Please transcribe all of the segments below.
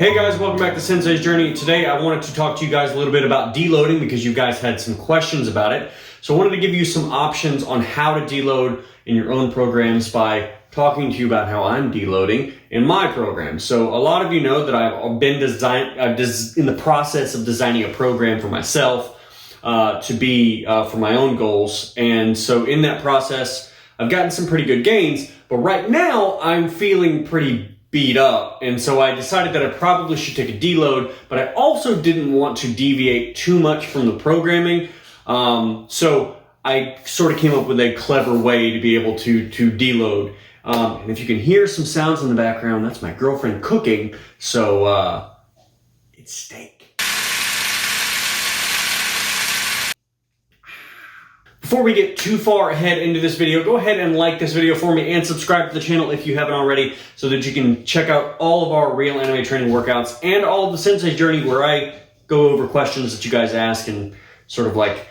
Hey guys, welcome back to Sensei's Journey. Today I wanted to talk to you guys a little bit about deloading because you guys had some questions about it. So I wanted to give you some options on how to deload in your own programs by talking to you about how I'm deloading in my program. So a lot of you know that I've been in the process of designing a program for myself to be for my own goals. And so in that process, I've gotten some pretty good gains, but right now I'm feeling pretty beat up. And so I decided that I probably should take a deload, but I also didn't want to deviate too much from the programming. So I sort of came up with a clever way to be able to deload. And if you can hear some sounds in the background, that's my girlfriend cooking. So it's steak. Before we get too far ahead into this video, go ahead and like this video for me and subscribe to the channel if you haven't already so that you can check out all of our real anime training workouts and all of the Sensei Journey where I go over questions that you guys ask and sort of like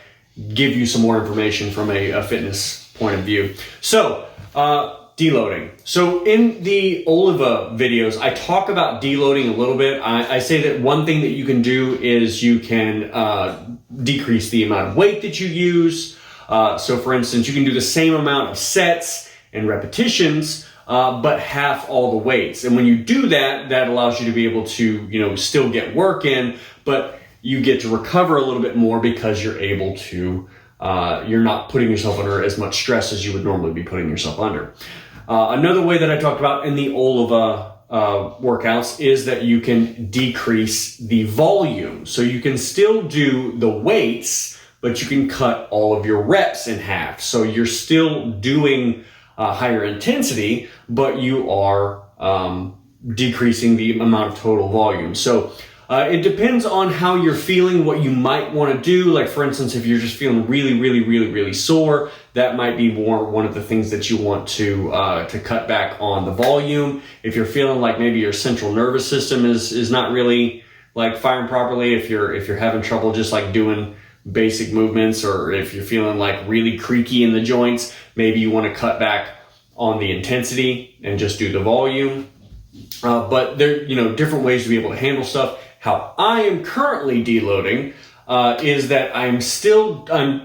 give you some more information from a fitness point of view. So, deloading. So in the Oliva videos, I talk about deloading a little bit. I say that one thing that you can do is you can decrease the amount of weight that you use. So for instance, you can do the same amount of sets and repetitions, but half all the weights. And when you do that, that allows you to be able to, still get work in, but you get to recover a little bit more because you're able to, you're not putting yourself under as much stress as you would normally be putting yourself under. Another way that I talked about in the Oliva workouts is that you can decrease the volume. So you can still do the weights, but you can cut all of your reps in half. So you're still doing higher intensity, but you are decreasing the amount of total volume. So it depends on how you're feeling, what you might want to do. Like for instance, if you're just feeling really sore, that might be one of the things that you want to cut back on the volume. If you're feeling like maybe your central nervous system is not really like firing properly, if you're having trouble just like doing basic movements, or if you're feeling like really creaky in the joints, maybe you want to cut back on the intensity and just do the volume. But there, different ways to be able to handle stuff. How I am currently deloading is that I'm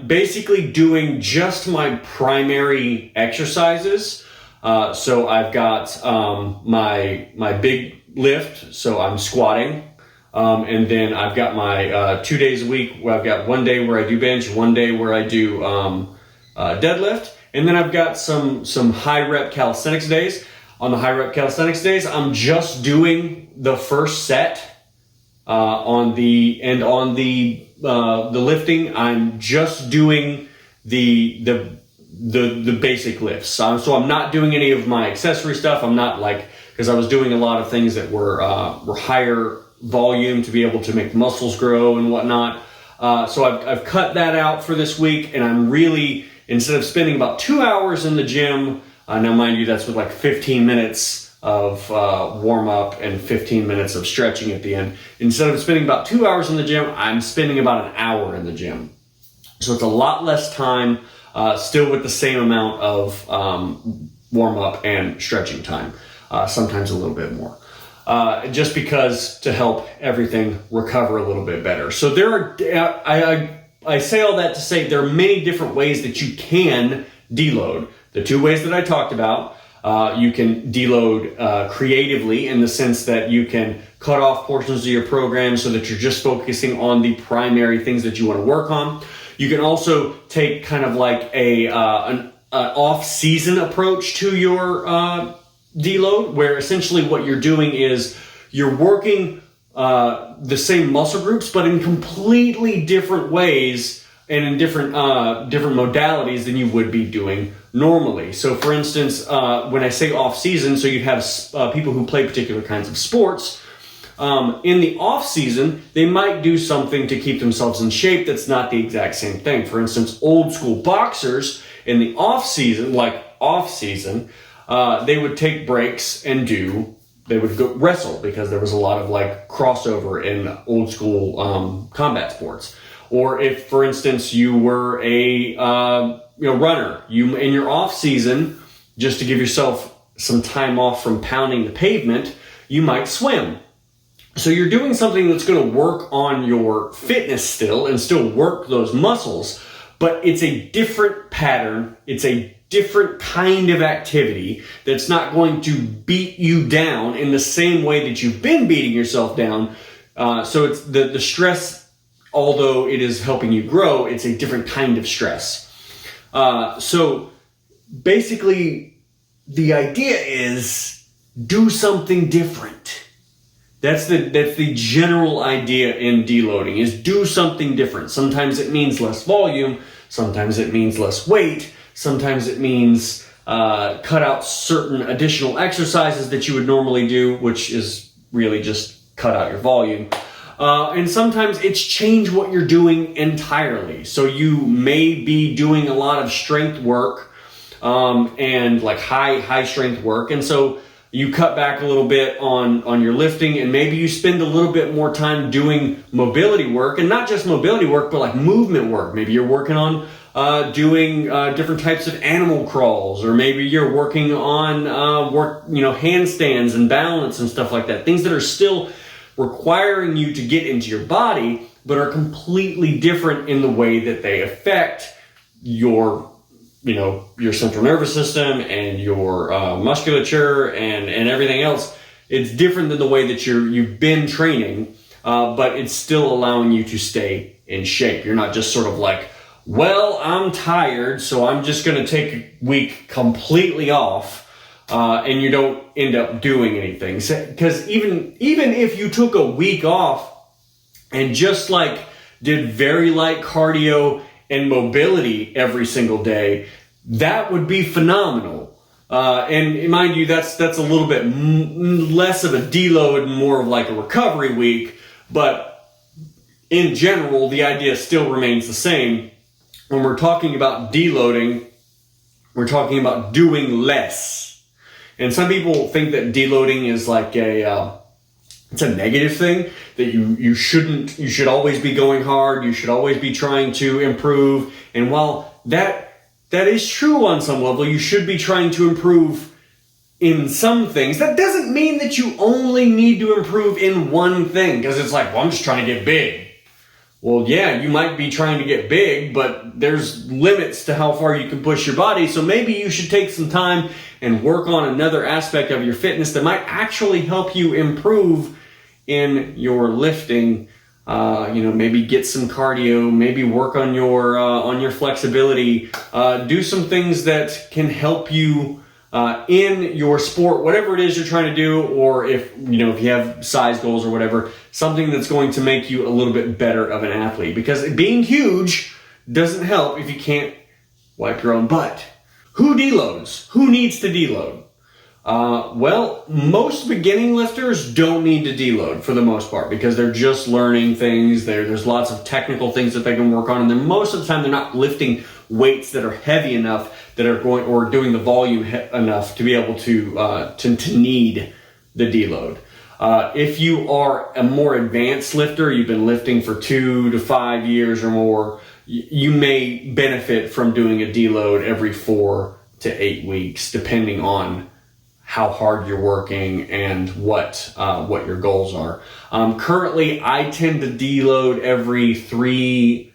basically doing just my primary exercises. So I've got my big lift, so I'm squatting. And then I've got my 2 days a week where I've got one day where I do bench, one day where I do deadlift. And then I've got some high rep calisthenics days. On the high rep calisthenics days, I'm just doing the first set. On the lifting, I'm just doing the basic lifts. So I'm not doing any of my accessory stuff. I'm not because I was doing a lot of things that were higher volume to be able to make muscles grow and whatnot. So I've cut that out for this week, and I'm really, instead of spending about 2 hours in the gym, now mind you, that's with like 15 minutes of warm up and 15 minutes of stretching at the end. Instead of spending about 2 hours in the gym, I'm spending about an hour in the gym. So it's a lot less time, still with the same amount of warm up and stretching time, sometimes a little bit more. Just because to help everything recover a little bit better. So there are, I say all that to say there are many different ways that you can deload. The two ways that I talked about, you can deload creatively in the sense that you can cut off portions of your program so that you're just focusing on the primary things that you want to work on. You can also take kind of like an off-season approach to your deload, where essentially what you're doing is you're working the same muscle groups, but in completely different ways and in different modalities than you would be doing normally. So for instance, when I say off season, so you have people who play particular kinds of sports. In the off season, they might do something to keep themselves in shape that's not the exact same thing. For instance, old school boxers in the off season, they would take breaks and they would go wrestle because there was a lot of like crossover in old school combat sports. Or if, for instance, you were a runner, you in your off season, just to give yourself some time off from pounding the pavement, you might swim. So you're doing something that's going to work on your fitness still and still work those muscles, but it's a different pattern. It's a different kind of activity that's not going to beat you down in the same way that you've been beating yourself down. So it's the stress, although it is helping you grow, it's a different kind of stress. So basically, the idea is do something different. That's the general idea in deloading, is do something different. Sometimes it means less volume. Sometimes it means less weight. Sometimes it means cut out certain additional exercises that you would normally do, which is really just cut out your volume. And sometimes it's change what you're doing entirely. So you may be doing a lot of strength work and like high strength work. And so you cut back a little bit on your lifting, and maybe you spend a little bit more time doing mobility work, and not just mobility work, but like movement work. Maybe you're working on doing different types of animal crawls, or maybe you're working on handstands and balance and stuff like that. Things that are still requiring you to get into your body, but are completely different in the way that they affect your central nervous system and your musculature and everything else. It's different than the way that you've been training, but it's still allowing you to stay in shape. You're not just sort of like, well, I'm tired, so I'm just going to take a week completely off, and you don't end up doing anything. Because even if you took a week off and just like did very light cardio and mobility every single day, that would be phenomenal. And mind you, that's a little bit less of a deload and more of like a recovery week. But in general, the idea still remains the same. When we're talking about deloading, we're talking about doing less. And some people think that deloading is like it's a negative thing, that you should always be going hard, you should always be trying to improve. And while that is true on some level, you should be trying to improve in some things. That doesn't mean that you only need to improve in one thing, because it's like, well, I'm just trying to get big. Well, yeah, you might be trying to get big, but there's limits to how far you can push your body. So maybe you should take some time and work on another aspect of your fitness that might actually help you improve in your lifting. Maybe get some cardio, maybe work on your flexibility, do some things that can help you in your sport, whatever it is you're trying to do, or if you have size goals or whatever, something that's going to make you a little bit better of an athlete. Because being huge doesn't help if you can't wipe your own butt. Who deloads? Who needs to deload? Well, most beginning lifters don't need to deload for the most part, because they're just learning things. There's lots of technical things that they can work on, and most of the time they're not lifting weights that are heavy enough that are going, or doing the volume enough to be able to need the deload. If you are a more advanced lifter, you've been lifting for 2 to 5 years or more, you may benefit from doing a deload every 4 to 8 weeks, depending on how hard you're working and what your goals are. Currently, I tend to deload every 4th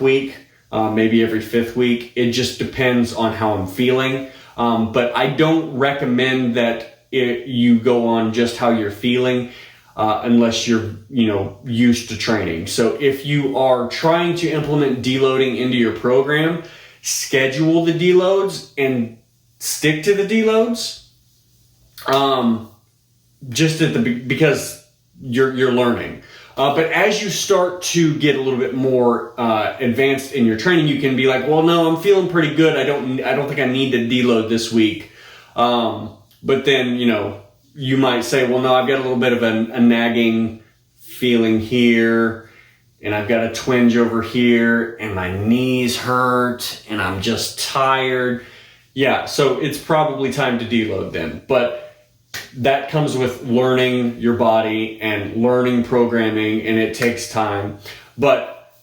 week, maybe every 5th week. It just depends on how I'm feeling. But I don't recommend that you go on just how you're feeling unless you're used to training. So if you are trying to implement deloading into your program, schedule the deloads and stick to the deloads, because you're learning. But as you start to get a little bit more advanced in your training, you can be like, well, no, I'm feeling pretty good. I don't think I need to deload this week. But then you might say, well, no, I've got a little bit of a nagging feeling here, and I've got a twinge over here, and my knees hurt, and I'm just tired. Yeah, so it's probably time to deload then. But that comes with learning your body and learning programming, and it takes time. But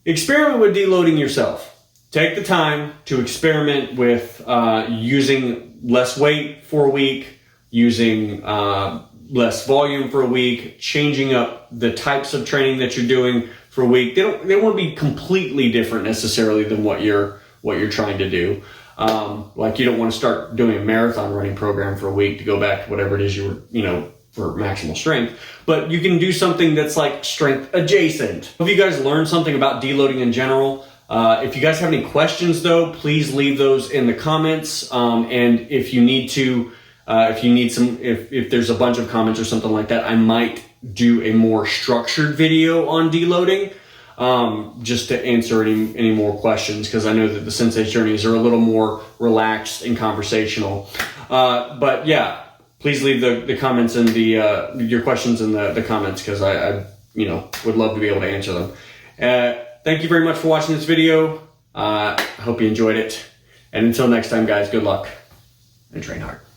experiment with deloading yourself. Take the time to experiment with using less weight for a week, using less volume for a week, changing up the types of training that you're doing for a week. They want to be completely different necessarily than what you're trying to do. Like you don't want to start doing a marathon running program for a week to go back to whatever it is you were, for maximal strength, but you can do something that's like strength adjacent. Hope you guys learned something about deloading in general. If you guys have any questions though, please leave those in the comments. And if you need to, if there's a bunch of comments or something like that, I might do a more structured video on deloading, just to answer any more questions, because I know that the Sensei's journeys are a little more relaxed and conversational. But yeah, please leave the comments and your questions in the comments, because I would love to be able to answer them. Thank you very much for watching this video. I hope you enjoyed it. And until next time, guys, good luck and train hard.